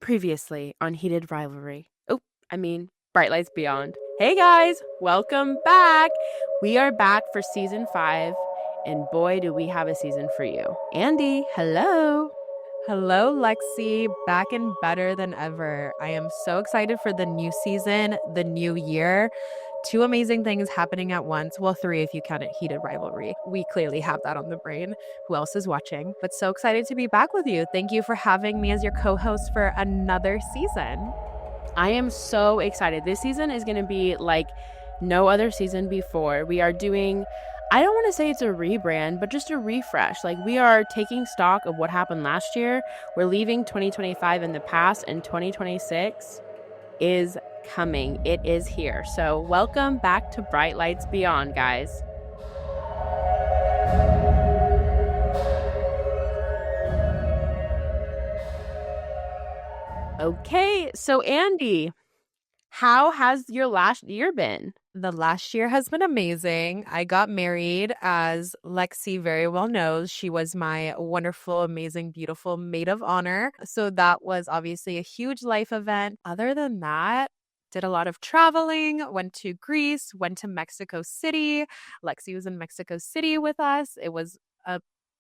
Previously on Heated Rivalry. Bright Lights Beyond. Hey guys, welcome back. We are back for season 5, and boy, do we have a season for you. Andie, hello. Hello, Lexie. Back and better than ever. I am so excited for the new season, the new year. 2 amazing things happening at once. Well, 3 if you count it Heated Rivalry. We clearly have that on the brain. Who else is watching? But so excited to be back with you. Thank you for having me as your co-host for another season. I am so excited. This season is going to be like no other season before. We are doing, I don't want to say it's a rebrand, but just a refresh. Like, we are taking stock of what happened last year. We're leaving 2025 in the past, and 2026 is coming. It is here. So welcome back to Bright Lights Beyond, guys. Okay, so Andie, how has your last year been? The last year has been amazing. I got married, as Lexie very well knows. She was my wonderful, amazing, beautiful maid of honor. So that was obviously a huge life event. Other than that, did a lot of traveling, went to Greece, went to Mexico City. Lexie was in Mexico City with us. It was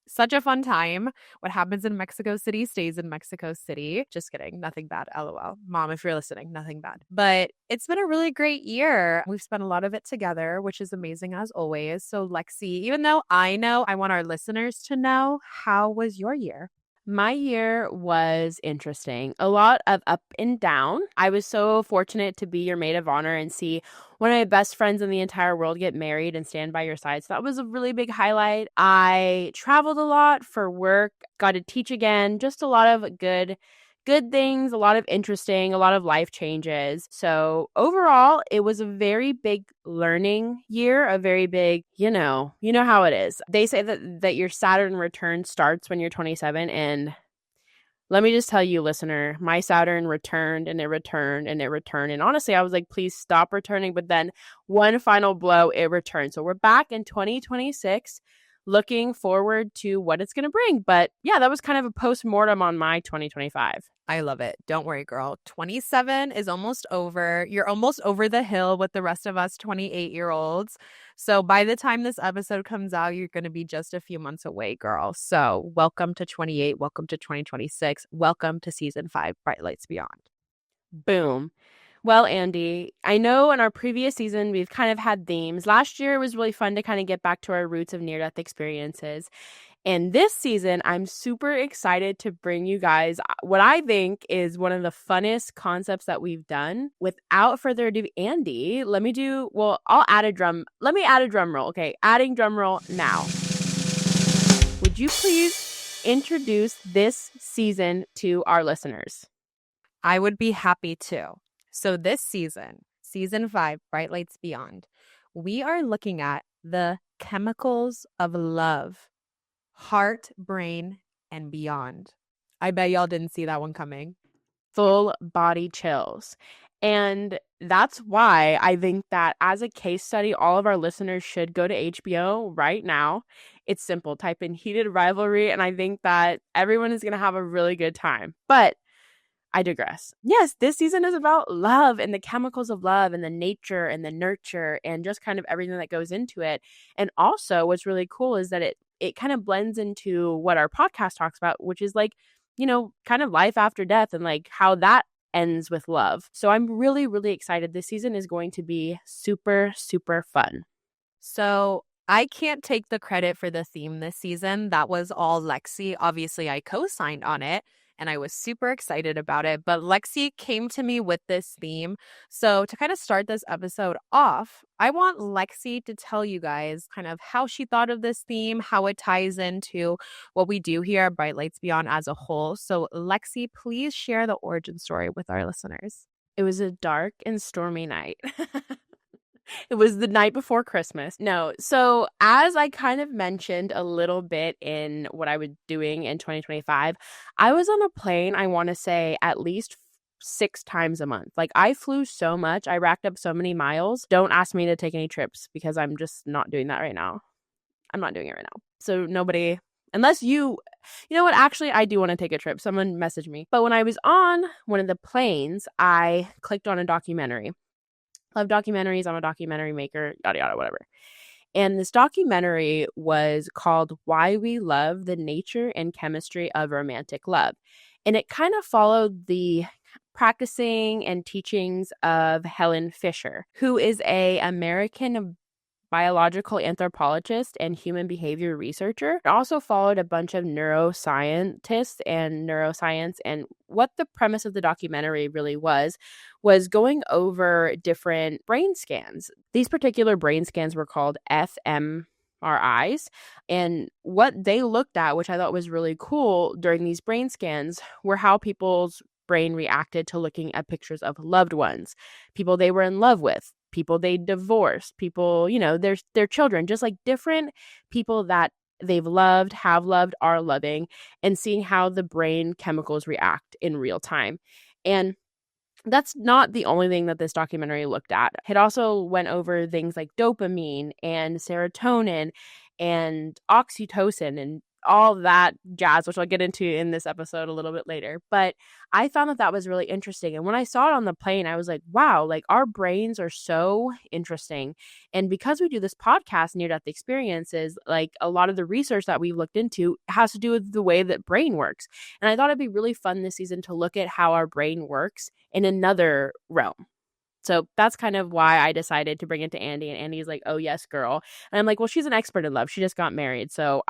such a fun time. What happens in Mexico City stays in Mexico City. Just kidding. Nothing bad. LOL. Mom, if you're listening, nothing bad. But it's been a really great year. We've spent a lot of it together, which is amazing as always. So Lexie, even though I know, I want our listeners to know, how was your year? My year was interesting. A lot of up and down. I was so fortunate to be your maid of honor and see one of my best friends in the entire world get married and stand by your side. So that was a really big highlight. I traveled a lot for work, got to teach again, just a lot of good things, a lot of interesting, a lot of life changes. So overall, it was a very big learning year, a very big, you know how it is. They say that your Saturn return starts when you're 27, and let me just tell you, listener, my Saturn returned and it returned and it returned. And honestly, I was like, please stop returning. But then one final blow, it returned. So we're back in 2026. Looking forward to what it's going to bring. But yeah, that was kind of a post-mortem on my 2025. I love it. Don't worry, girl. 27 is almost over. You're almost over the hill with the rest of us 28-year-olds. So by the time this episode comes out, you're going to be just a few months away, girl. So welcome to 28. Welcome to 2026. Welcome to season 5, Bright Lights Beyond. Boom. Well, Andie, I know in our previous season, we've kind of had themes. Last year, it was really fun to kind of get back to our roots of near-death experiences. And this season, I'm super excited to bring you guys what I think is one of the funnest concepts that we've done. Without further ado, Andie, I'll add a drum. Let me add a drum roll. Okay, adding drum roll now. Would you please introduce this season to our listeners? I would be happy to. So this season 5, Bright Lights Beyond, we are looking at the chemicals of love, heart, brain, and beyond. I bet y'all didn't see that one coming. Full body chills. And that's why I think that as a case study, all of our listeners should go to HBO right now. It's simple. Type in Heated Rivalry, and I think that everyone is going to have a really good time. But I digress. Yes, this season is about love and the chemicals of love and the nature and the nurture and just kind of everything that goes into it. And also what's really cool is that it kind of blends into what our podcast talks about, which is like, kind of life after death and like how that ends with love. So I'm really, really excited. This season is going to be super, super fun. So I can't take the credit for the theme this season. That was all Lexie. Obviously, I co-signed on it, and I was super excited about it. But Lexie came to me with this theme. So to kind of start this episode off, I want Lexie to tell you guys kind of how she thought of this theme, how it ties into what we do here at Bright Lights Beyond as a whole. So Lexie, please share the origin story with our listeners. It was a dark and stormy night. It was the night before Christmas. No, so as I kind of mentioned a little bit in what I was doing in 2025, I was on a plane, I want to say at least 6 times a month. Like, I flew so much. I racked up so many miles. Don't ask me to take any trips because I'm just not doing that right now. I'm not doing it right now. So nobody, unless you you know what? Actually, I do want to take a trip. Someone messaged me. But when I was on one of the planes, I clicked on a documentary. Love documentaries. I'm a documentary maker, yada, yada, whatever. And this documentary was called Why We Love the Nature and Chemistry of Romantic Love. And it kind of followed the practicing and teachings of Helen Fisher, who is a American biological anthropologist and human behavior researcher. It also followed a bunch of neuroscientists and neuroscience. And what the premise of the documentary really was going over different brain scans. These particular brain scans were called fMRIs. And what they looked at, which I thought was really cool during these brain scans, were how people's brain reacted to looking at pictures of loved ones, people they were in love with, people they divorced, people, their children, just like different people that they've loved, have loved, are loving, and seeing how the brain chemicals react in real time. And that's not the only thing that this documentary looked at. It also went over things like dopamine and serotonin and oxytocin and all that jazz, which I'll get into in this episode a little bit later. But I found that was really interesting. And when I saw it on the plane, I was like, wow, like our brains are so interesting. And because we do this podcast, Near Death Experiences, like a lot of the research that we've looked into has to do with the way that brain works. And I thought it'd be really fun this season to look at how our brain works in another realm. So that's kind of why I decided to bring it to Andie. And Andie's like, oh, yes, girl. And I'm like, well, she's an expert in love. She just got married. So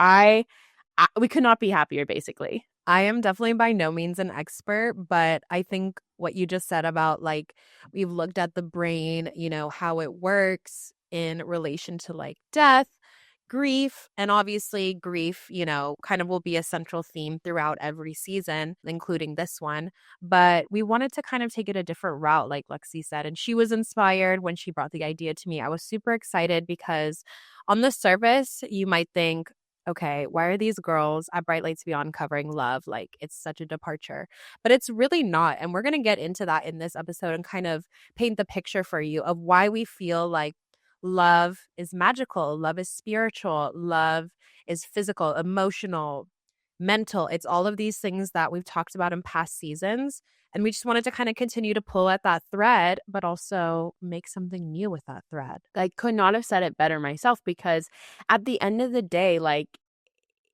we could not be happier, basically. I am definitely by no means an expert, but I think what you just said about like we've looked at the brain, how it works in relation to like death, grief, and obviously grief, kind of will be a central theme throughout every season, including this one. But we wanted to kind of take it a different route, like Lexie said. And she was inspired when she brought the idea to me. I was super excited because on the surface, you might think, okay, why are these girls at Bright Lights Beyond covering love? Like, it's such a departure. But it's really not. And we're going to get into that in this episode and kind of paint the picture for you of why we feel like love is magical, love is spiritual, love is physical, emotional, mental. It's all of these things that we've talked about in past seasons. And we just wanted to kind of continue to pull at that thread, but also make something new with that thread. I could not have said it better myself, because at the end of the day, like,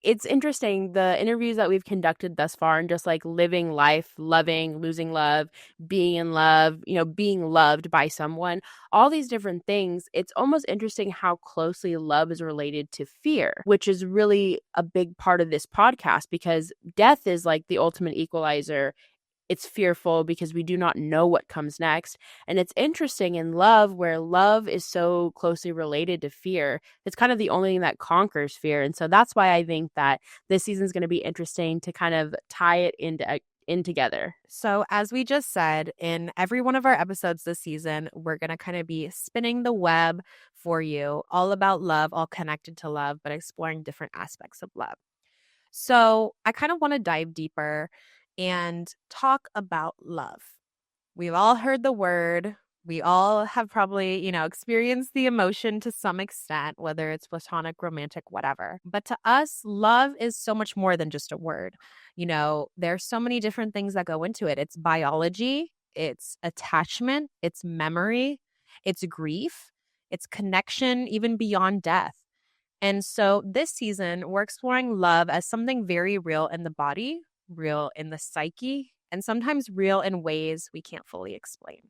it's interesting, the interviews that we've conducted thus far, and just like living life, loving, losing love, being in love, being loved by someone, all these different things. It's almost interesting how closely love is related to fear, which is really a big part of this podcast, because death is like the ultimate equalizer. It's fearful because we do not know what comes next. And it's interesting in love, where love is so closely related to fear. It's kind of the only thing that conquers fear. And so that's why I think that this season is going to be interesting to kind of tie it in together. So, as we just said, in every one of our episodes this season, we're going to kind of be spinning the web for you, all about love, all connected to love, but exploring different aspects of love. So, I kind of want to dive deeper and talk about love. We've all heard the word. We all have probably, experienced the emotion to some extent, whether it's platonic, romantic, whatever. But to us, love is so much more than just a word. There's so many different things that go into it. It's biology, it's attachment, it's memory, it's grief, it's connection, even beyond death. And so this season, we're exploring love as something very real in the body, real in the psyche, and sometimes real in ways we can't fully explain.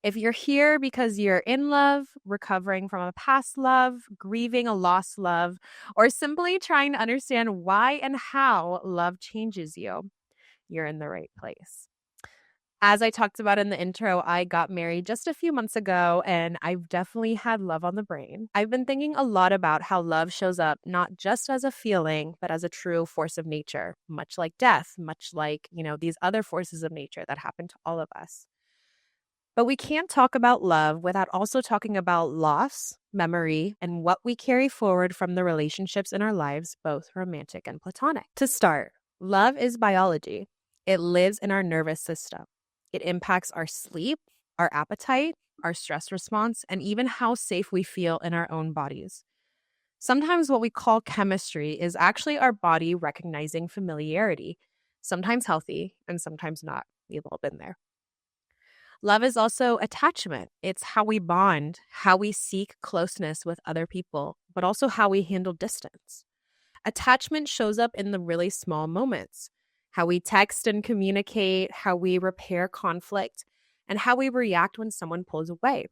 If you're here because you're in love, recovering from a past love, grieving a lost love, or simply trying to understand why and how love changes you, you're in the right place. As I talked about in the intro, I got married just a few months ago, and I've definitely had love on the brain. I've been thinking a lot about how love shows up not just as a feeling, but as a true force of nature, much like death, much like, these other forces of nature that happen to all of us. But we can't talk about love without also talking about loss, memory, and what we carry forward from the relationships in our lives, both romantic and platonic. To start, love is biology. It lives in our nervous system. It impacts our sleep, our appetite, our stress response, and even how safe we feel in our own bodies. Sometimes what we call chemistry is actually our body recognizing familiarity, sometimes healthy and sometimes not. We've all been there. Love is also attachment. It's how we bond, how we seek closeness with other people, but also how we handle distance. Attachment shows up in the really small moments: how we text and communicate, how we repair conflict, and how we react when someone pulls away.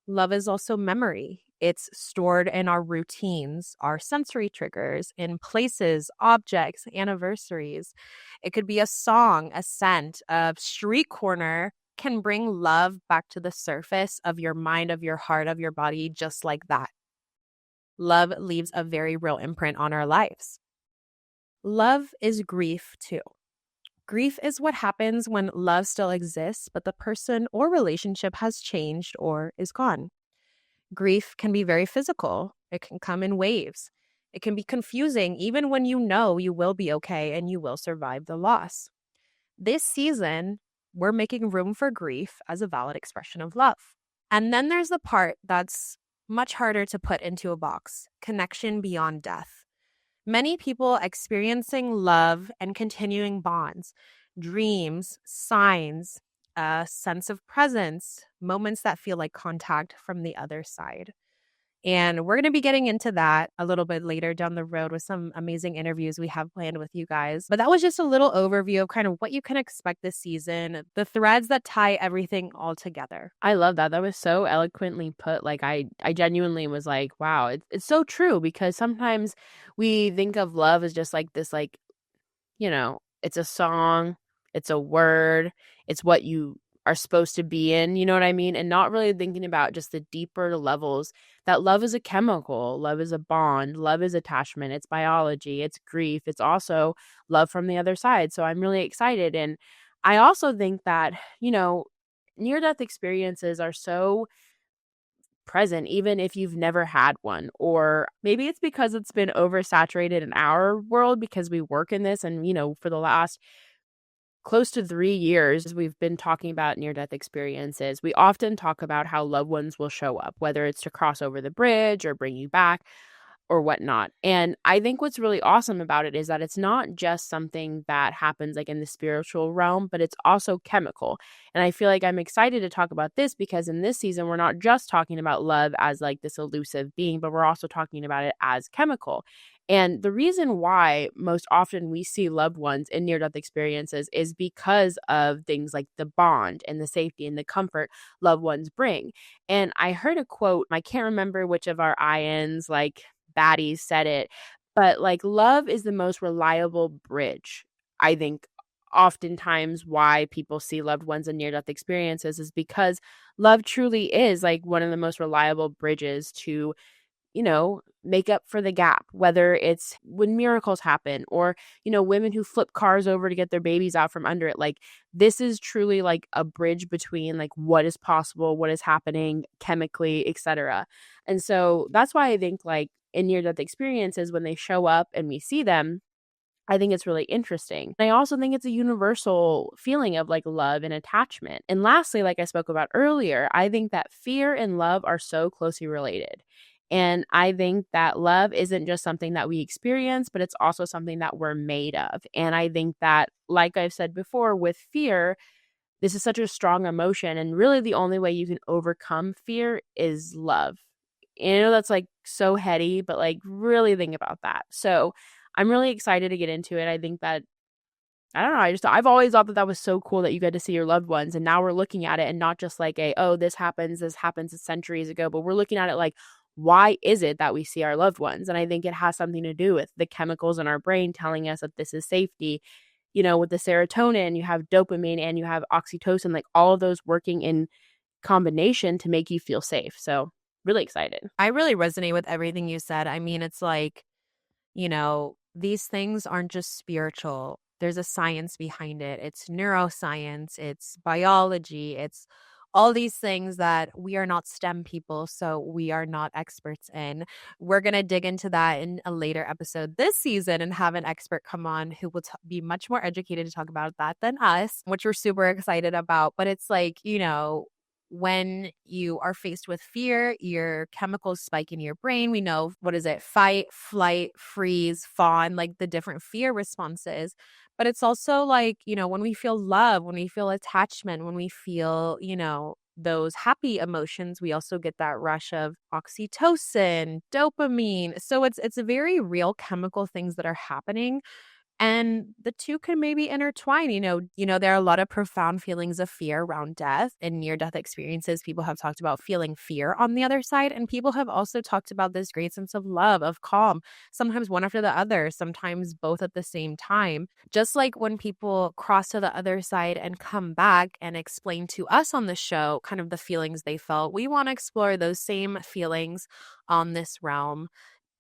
Love is also memory. It's stored in our routines, our sensory triggers, in places, objects, anniversaries. It could be a song, a scent, a street corner can bring love back to the surface of your mind, of your heart, of your body, just like that. Love leaves a very real imprint on our lives. Love is grief too. Grief is what happens when love still exists, but the person or relationship has changed or is gone. Grief can be very physical. It can come in waves. It can be confusing even when you know you will be okay and you will survive the loss. This season, we're making room for grief as a valid expression of love. And then there's the part that's much harder to put into a box: connection beyond death. Many people experiencing love and continuing bonds, dreams, signs, a sense of presence, moments that feel like contact from the other side. And we're going to be getting into that a little bit later down the road with some amazing interviews we have planned with you guys. But that was just a little overview of kind of what you can expect this season, the threads that tie everything all together. I love that. That was so eloquently put. Like I genuinely was like, wow, it's so true because sometimes we think of love as just like this, like, it's a song, it's a word, it's what you are supposed to be in, you know what I mean? And not really thinking about just the deeper levels that love is a chemical, love is a bond, love is attachment, it's biology, it's grief, it's also love from the other side. So I'm really excited. And I also think that, near death experiences are so present even if you've never had one, or maybe it's because it's been oversaturated in our world because we work in this, and for the last close to 3 years we've been talking about near death experiences. We often talk about how loved ones will show up, whether it's to cross over the bridge or bring you back or whatnot. And I think what's really awesome about it is that it's not just something that happens like in the spiritual realm, but it's also chemical. And I feel like I'm excited to talk about this because in this season, we're not just talking about love as like this elusive being, but we're also talking about it as chemical. And the reason why most often we see loved ones in near death experiences is because of things like the bond and the safety and the comfort loved ones bring. And I heard a quote, I can't remember which of our INs, like baddies, said it, but like love is the most reliable bridge. I think oftentimes why people see loved ones in near death experiences is because love truly is like one of the most reliable bridges to make up for the gap, whether it's when miracles happen or, women who flip cars over to get their babies out from under it. Like, this is truly like a bridge between like what is possible, what is happening chemically, etc. And so that's why I think like in near death experiences, when they show up and we see them, I think it's really interesting. I also think it's a universal feeling of like love and attachment. And lastly, like I spoke about earlier, I think that fear and love are so closely related. And I think that love isn't just something that we experience, but it's also something that we're made of. And I think that, like I've said before, with fear, this is such a strong emotion. And really, the only way you can overcome fear is love. And I know that's like so heady, but like really think about that. So I'm really excited to get into it. I think that, I don't know, I've always thought that that was so cool that you get to see your loved ones. And now we're looking at it and not just like oh, this happens centuries ago, but we're looking at it like, why is it that we see our loved ones? And I think it has something to do with the chemicals in our brain telling us that this is safety. With the serotonin, you have dopamine and you have oxytocin, like all of those working in combination to make you feel safe. So really excited. I really resonate with everything you said. I mean, it's like, these things aren't just spiritual. There's a science behind it. It's neuroscience, it's biology, it's all these things that we are not STEM people, so we are not experts in. We're going to dig into that in a later episode this season and have an expert come on who will be much more educated to talk about that than us, which we're super excited about. But it's like, when you are faced with fear, your chemicals spike in your brain. We know, what is it? Fight, flight, freeze, fawn, like the different fear responses. But it's also like, when we feel love, when we feel attachment, when we feel, those happy emotions, we also get that rush of oxytocin, dopamine. So it's very real chemical things that are happening, and the two can maybe intertwine. There are a lot of profound feelings of fear around death and near-death experiences. People have talked about feeling fear on the other side, and people have also talked about this great sense of love, of calm, sometimes one after the other, sometimes both at the same time. Just like when people cross to the other side and come back and explain to us on the show kind of the feelings they felt, we want to explore those same feelings on this realm,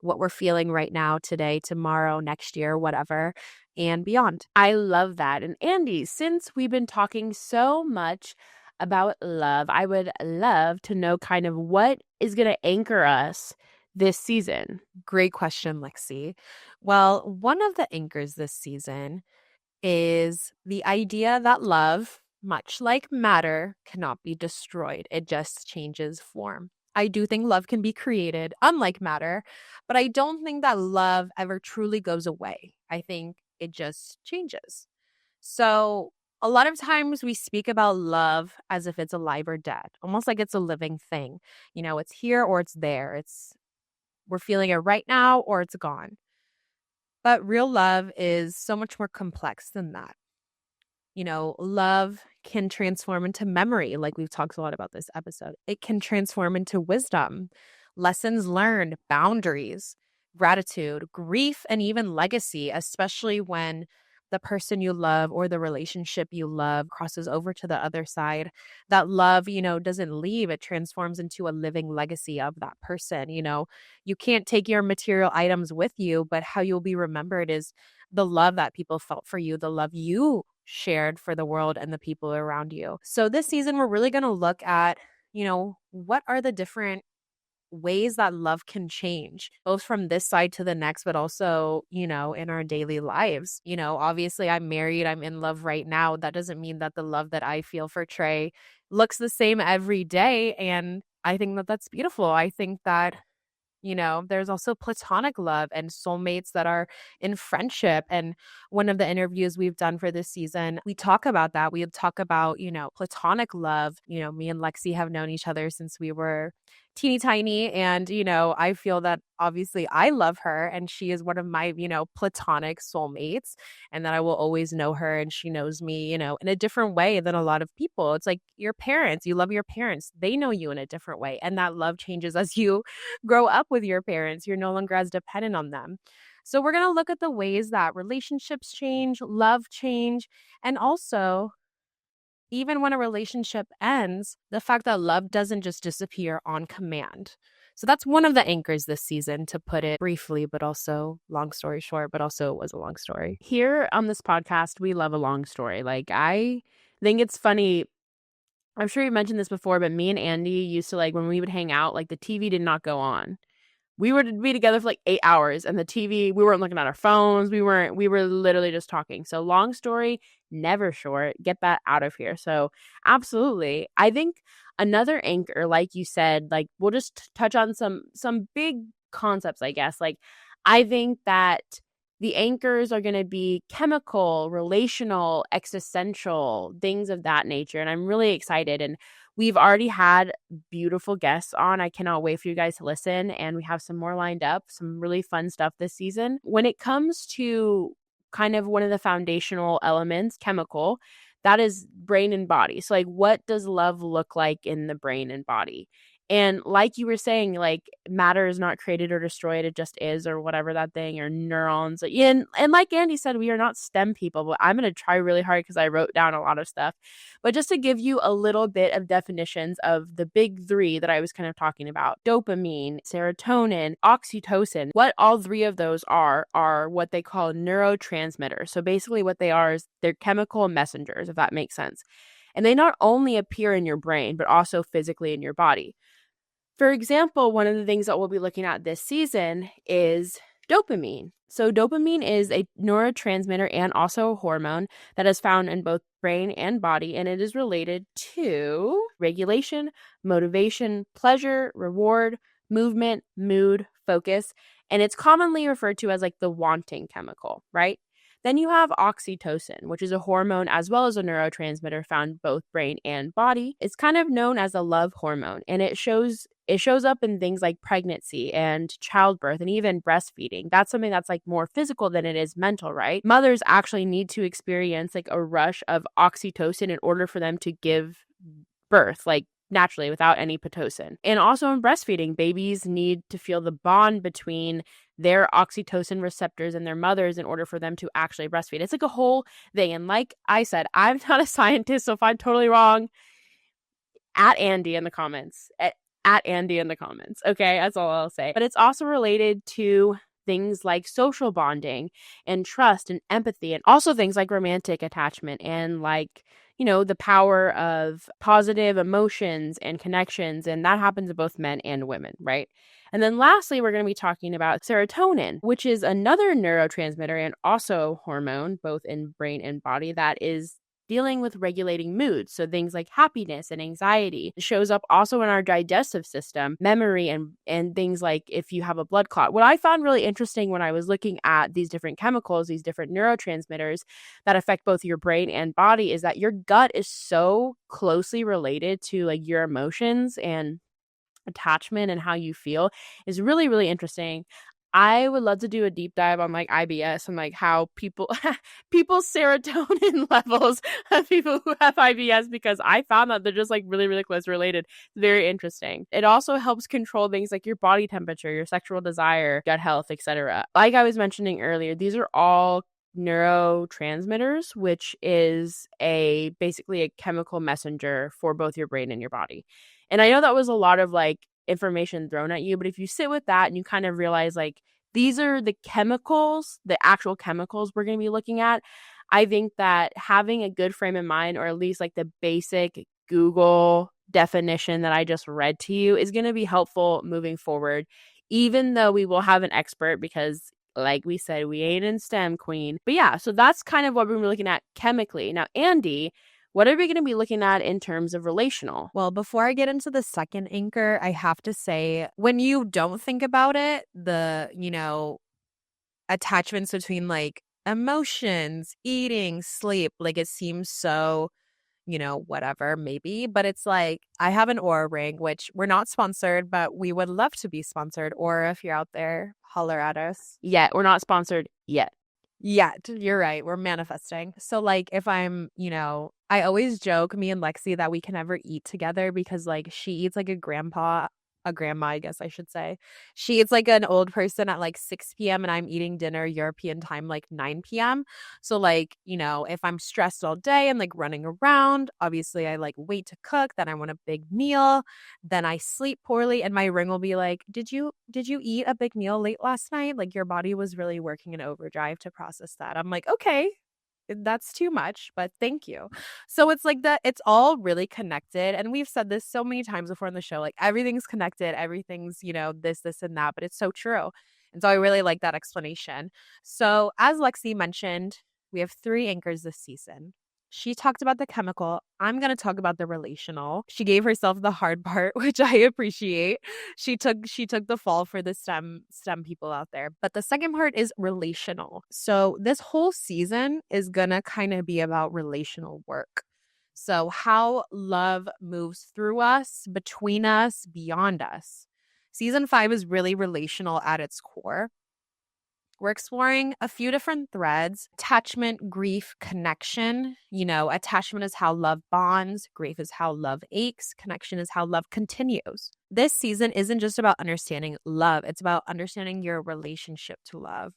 what we're feeling right now, today, tomorrow, next year, whatever, and beyond. I love that. And Andie, since we've been talking so much about love, I would love to know kind of what is going to anchor us this season. Great question, Lexie. Well, one of the anchors this season is the idea that love, much like matter, cannot be destroyed. It just changes form. I do think love can be created, unlike matter, but I don't think that love ever truly goes away. I think it just changes. So, a lot of times we speak about love as if it's alive or dead, almost like it's a living thing. It's here or it's there. We're feeling it right now or it's gone. But real love is so much more complex than that. Love can transform into memory, like we've talked a lot about this episode. It can transform into wisdom, lessons learned, boundaries, gratitude, grief, and even legacy, especially when the person you love or the relationship you love crosses over to the other side. That love, doesn't leave. It transforms into a living legacy of that person. You can't take your material items with you, but how you'll be remembered is the love that people felt for you, the love you shared for the world and the people around you. So this season, we're really going to look at, what are the different ways that love can change, both from this side to the next, but also, in our daily lives. Obviously I'm married, I'm in love right now. That doesn't mean that the love that I feel for Trey looks the same every day. And I think that that's beautiful. I think that there's also platonic love and soulmates that are in friendship. And one of the interviews we've done for this season, we talk about that. We talk about, platonic love. Me and Lexie have known each other since we were teeny tiny. And, I feel that obviously I love her and she is one of my, platonic soulmates, and that I will always know her and she knows me, in a different way than a lot of people. It's like your parents, you love your parents. They know you in a different way. And that love changes as you grow up with your parents. You're no longer as dependent on them. So we're going to look at the ways that relationships change, love change, and also, even when a relationship ends, the fact that love doesn't just disappear on command. So that's one of the anchors this season, to put it briefly, but also long story short, but also it was a long story. Here on this podcast, we love a long story. Like, I think it's funny. I'm sure you mentioned this before, but me and Andie used to, like, when we would hang out, like, the TV did not go on. We were to be together for like 8 hours, and the TV, we weren't looking at our phones. We were literally just talking. So long story, never short. Get that out of here. So absolutely. I think another anchor, like you said, like, we'll just touch on some big concepts, I guess. Like, I think that the anchors are going to be chemical, relational, existential, things of that nature. And I'm really excited. And we've already had beautiful guests on. I cannot wait for you guys to listen. And we have some more lined up, some really fun stuff this season. When it comes to kind of one of the foundational elements, chemical, that is brain and body. So, like, what does love look like in the brain and body? And like you were saying, like, matter is not created or destroyed. It just is, or whatever that thing, or neurons. And like Andie said, we are not STEM people, but I'm going to try really hard because I wrote down a lot of stuff. But just to give you a little bit of definitions of the big three that I was kind of talking about: dopamine, serotonin, oxytocin. What all three of those are what they call neurotransmitters. So basically what they are is they're chemical messengers, if that makes sense. And they not only appear in your brain, but also physically in your body. For example, one of the things that we'll be looking at this season is Dopamine. So, dopamine is a neurotransmitter and also a hormone that is found in both brain and body, and it is related to regulation, motivation, pleasure, reward, movement, mood, focus, and it's commonly referred to as like the wanting chemical, right? Then you have oxytocin, which is a hormone as well as a neurotransmitter found in both brain and body. It's kind of known as a love hormone, and it shows up in things like pregnancy and childbirth and even breastfeeding. That's something that's like more physical than it is mental, right? Mothers actually need to experience like a rush of oxytocin in order for them to give birth, like naturally without any pitocin. And also in breastfeeding, babies need to feel the bond between their oxytocin receptors and their mothers in order for them to actually breastfeed. It's like a whole thing. And like I said, I'm not a scientist, so if I'm totally wrong, at Andie in the comments. At Andie in the comments. Okay, that's all I'll say. But it's also related to things like social bonding and trust and empathy, and also things like romantic attachment and like, the power of positive emotions and connections. And that happens to both men and women, right? And then lastly, we're going to be talking about serotonin, which is another neurotransmitter and also hormone, both in brain and body, that is dealing with regulating moods. So things like happiness and anxiety. It shows up also in our digestive system, memory, and things like if you have a blood clot. What I found really interesting when I was looking at these different chemicals, these different neurotransmitters that affect both your brain and body, is that your gut is so closely related to like your emotions and attachment and how you feel is really, really interesting. I would love to do a deep dive on like IBS and like how people's serotonin levels of people who have IBS, because I found that they're just like really, really close related. It's very interesting. It also helps control things like your body temperature, your sexual desire, gut health, etc. Like I was mentioning earlier, these are all neurotransmitters, which is basically a chemical messenger for both your brain and your body. And I know that was a lot of like information thrown at you, but if you sit with that and you kind of realize like these are the chemicals, the actual chemicals we're going to be looking at, I think that having a good frame of mind, or at least like the basic Google definition that I just read to you, is going to be helpful moving forward, even though we will have an expert because like we said, we ain't in STEM, queen. But yeah, so that's kind of what we're looking at chemically. Now, Andie, what are we going to be looking at in terms of relational? Well, before I get into the second anchor, I have to say, when you don't think about it, attachments between like emotions, eating, sleep, like it seems so, whatever, maybe. But it's like, I have an Aura ring, which we're not sponsored, but we would love to be sponsored. Or if you're out there, holler at us. Yet. We're not sponsored yet. Yet. You're right. We're manifesting. So like if I'm, I always joke, me and Lexie, that we can never eat together because like she eats like a grandma, I guess I should say. She eats like an old person at like 6 p.m. and I'm eating dinner European time like 9 p.m. So like, if I'm stressed all day and like running around, obviously I like wait to cook, then I want a big meal, then I sleep poorly, and my ring will be like, Did you eat a big meal late last night? Like your body was really working in overdrive to process that. I'm like, okay, that's too much, but thank you. So it's like that, it's all really connected. And we've said this so many times before in the show, like everything's connected, everything's, this and that, but it's so true. And so I really like that explanation. So as Lexie mentioned, we have 3 anchors this season. She talked about the chemical. I'm going to talk about the relational. She gave herself the hard part, which I appreciate. She took the fall for the STEM people out there. But the second part is relational. So this whole season is going to kind of be about relational work. So how love moves through us, between us, beyond us. Season 5 is really relational at its core. We're exploring a few different threads: attachment, grief, connection. Attachment is how love bonds, grief is how love aches, connection is how love continues. This season isn't just about understanding love, it's about understanding your relationship to love.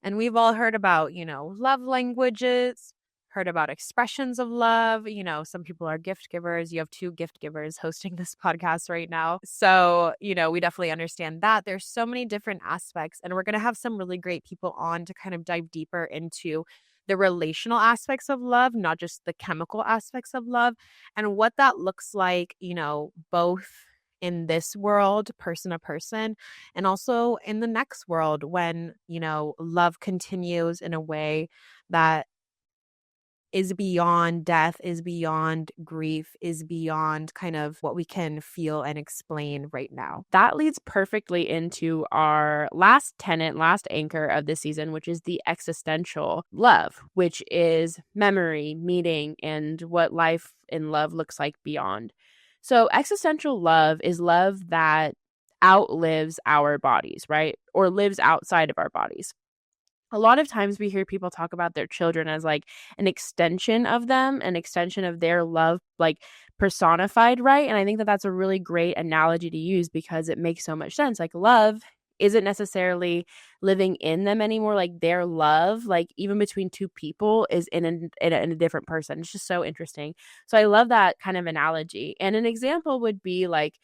And we've all heard about, love languages, heard about expressions of love. Some people are gift givers. You have 2 gift givers hosting this podcast right now. So, we definitely understand that. There's so many different aspects, and we're going to have some really great people on to kind of dive deeper into the relational aspects of love, not just the chemical aspects of love, and what that looks like, both in this world, person to person, and also in the next world when, love continues in a way that is beyond death, is beyond grief, is beyond kind of what we can feel and explain right now. That leads perfectly into our last tenet, last anchor of this season, which is the existential love, which is memory, meaning, and what life in love looks like beyond. So, existential love is love that outlives our bodies, right? Or lives outside of our bodies. A lot of times we hear people talk about their children as like an extension of them, an extension of their love, like personified, right? And I think that that's a really great analogy to use because it makes so much sense. Like love isn't necessarily living in them anymore. Like their love, like even between two people, is in a different person. It's just so interesting. So I love that kind of analogy. And an example would be like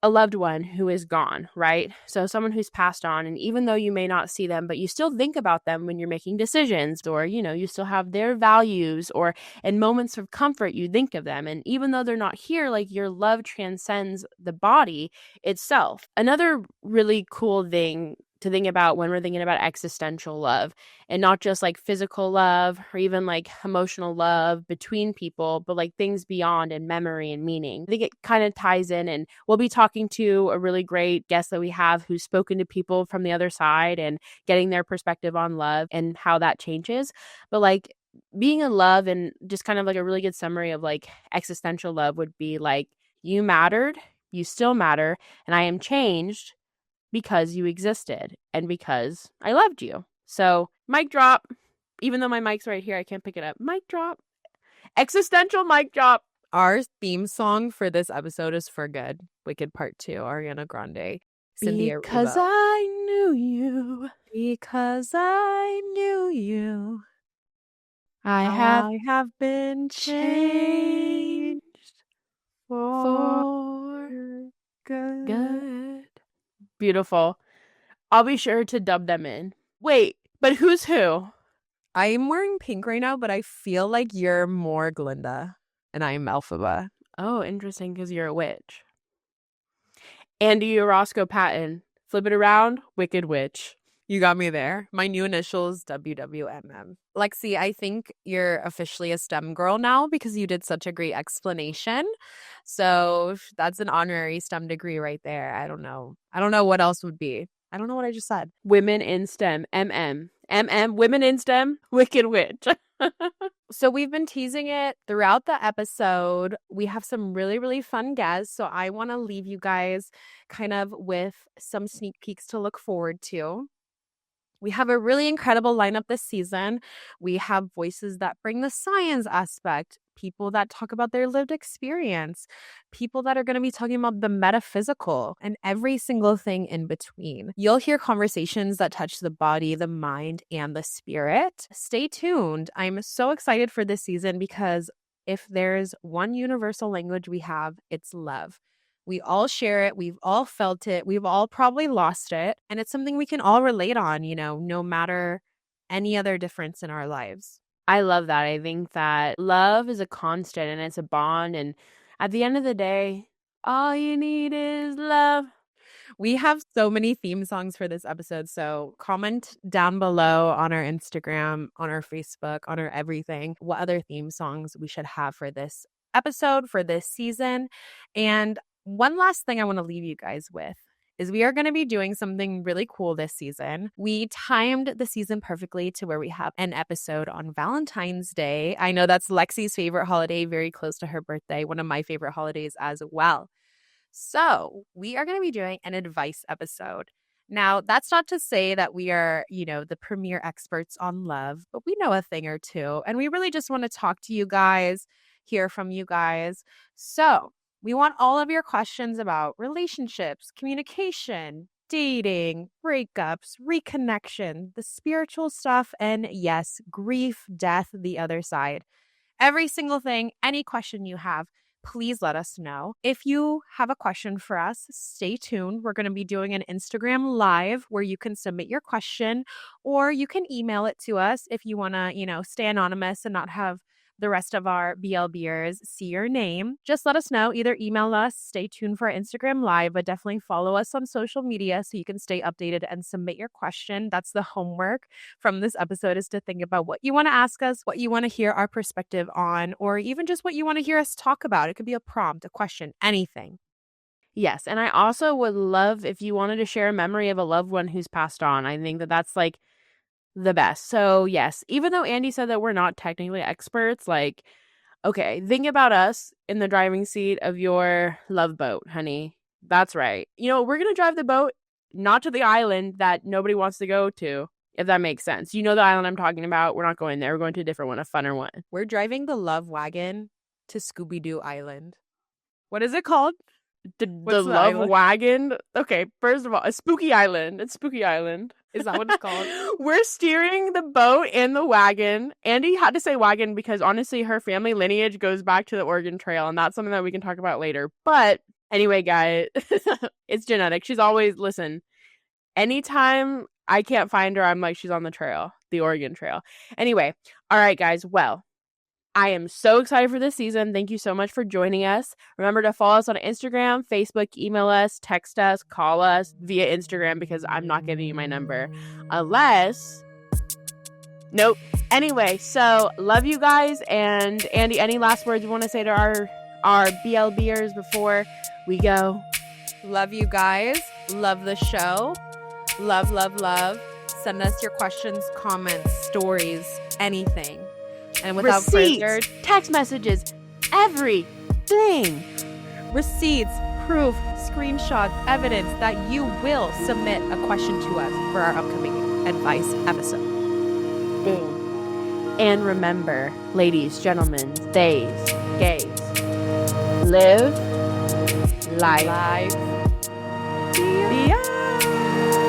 a loved one who is gone, right? So someone who's passed on, and even though you may not see them, but you still think about them when you're making decisions, or you still have their values, or in moments of comfort you think of them. And even though they're not here, like your love transcends the body itself. Another really cool thing to think about when we're thinking about existential love, and not just like physical love or even like emotional love between people, but like things beyond and memory and meaning. I think it kind of ties in, and we'll be talking to a really great guest that we have who's spoken to people from the other side and getting their perspective on love and how that changes. But like being in love, and just kind of like a really good summary of like existential love would be like, you mattered, you still matter, and I am changed because you existed and because I loved you. So, mic drop. Even though my mic's right here, I can't pick it up. Mic drop. Existential mic drop. Our theme song for this episode is For Good, Wicked Part 2, Ariana Grande, Cynthia Because Erivo. I knew you. Because I knew you. I have been changed for good. good. Beautiful. I'll be sure to dub them in. Wait, but who's who? I'm wearing pink right now, but I feel like you're more Glinda and I'm Elphaba. Oh, interesting, because you're a witch. Andie Orozco Patton. Flip it around, Wicked Witch. You got me there. My new initials, WWMM. Lexie, I think you're officially a STEM girl now because you did such a great explanation. So that's an honorary STEM degree right there. I don't know. I don't know what else would be. I don't know what I just said. Women in STEM. MM. MM. Women in STEM. Wicked Witch. So we've been teasing it throughout the episode. We have some really, really fun guests. So I want to leave you guys kind of with some sneak peeks to look forward to. We have a really incredible lineup this season. We have voices that bring the science aspect, people that talk about their lived experience, people that are going to be talking about the metaphysical, and every single thing in between. You'll hear conversations that touch the body, the mind, and the spirit. Stay tuned. I'm so excited for this season because if there's one universal language we have, it's love. We all share it. We've all felt it. We've all probably lost it. And it's something we can all relate on, no matter any other difference in our lives. I love that. I think that love is a constant and it's a bond. And at the end of the day, all you need is love. We have so many theme songs for this episode. So comment down below on our Instagram, on our Facebook, on our everything, what other theme songs we should have for this episode, for this season. And one last thing I want to leave you guys with is we are going to be doing something really cool this season. We timed the season perfectly to where we have an episode on Valentine's Day. I know that's Lexie's favorite holiday, very close to her birthday, one of my favorite holidays as well. So we are going to be doing an advice episode. Now, that's not to say that we are, the premier experts on love, but we know a thing or two. And we really just want to talk to you guys, hear from you guys. So we want all of your questions about relationships, communication, dating, breakups, reconnection, the spiritual stuff, and yes, grief, death, the other side. Every single thing, any question you have, please let us know. If you have a question for us, stay tuned. We're going to be doing an Instagram live where you can submit your question, or you can email it to us if you want to, stay anonymous and not have the rest of our BLBers see your name, just let us know. Either email us, stay tuned for our Instagram Live, but definitely follow us on social media so you can stay updated and submit your question. That's the homework from this episode, is to think about what you want to ask us, what you want to hear our perspective on, or even just what you want to hear us talk about. It could be a prompt, a question, anything. Yes, and I also would love if you wanted to share a memory of a loved one who's passed on. I think that that's like the best. So yes, even though Andie said that we're not technically experts, like, okay, think about us in the driving seat of your love boat, honey. That's right. You know, we're going to drive the boat not to the island that nobody wants to go to, if that makes sense. You know the island I'm talking about. We're not going there. We're going to a different one, a funner one. We're driving the love wagon to Scooby-Doo Island. What is it called? The love island? Wagon. Okay, first of all, a spooky island. It's Spooky Island. Is that what it's called? We're steering the boat and the wagon. Andie had to say wagon because honestly, her family lineage goes back to the Oregon Trail, and that's something that we can talk about later. But anyway, guys, it's genetic. She's always, listen, anytime I can't find her, I'm like, she's on the trail, the Oregon Trail. Anyway, all right, guys. Well, I am so excited for this season. Thank you so much for joining us. Remember to follow us on Instagram, Facebook, email us, text us, call us via Instagram because I'm not giving you my number unless... Nope. Anyway, so love you guys. And Andie, any last words you want to say to our BLBers before we go? Love you guys. Love the show. Love, love, love. Send us your questions, comments, stories, anything. And without receipts, further, text messages, everything. Receipts, proof, screenshots, evidence that you will submit a question to us for our upcoming advice episode. Boom. And remember, ladies, gentlemen, theys, gays, live life beyond.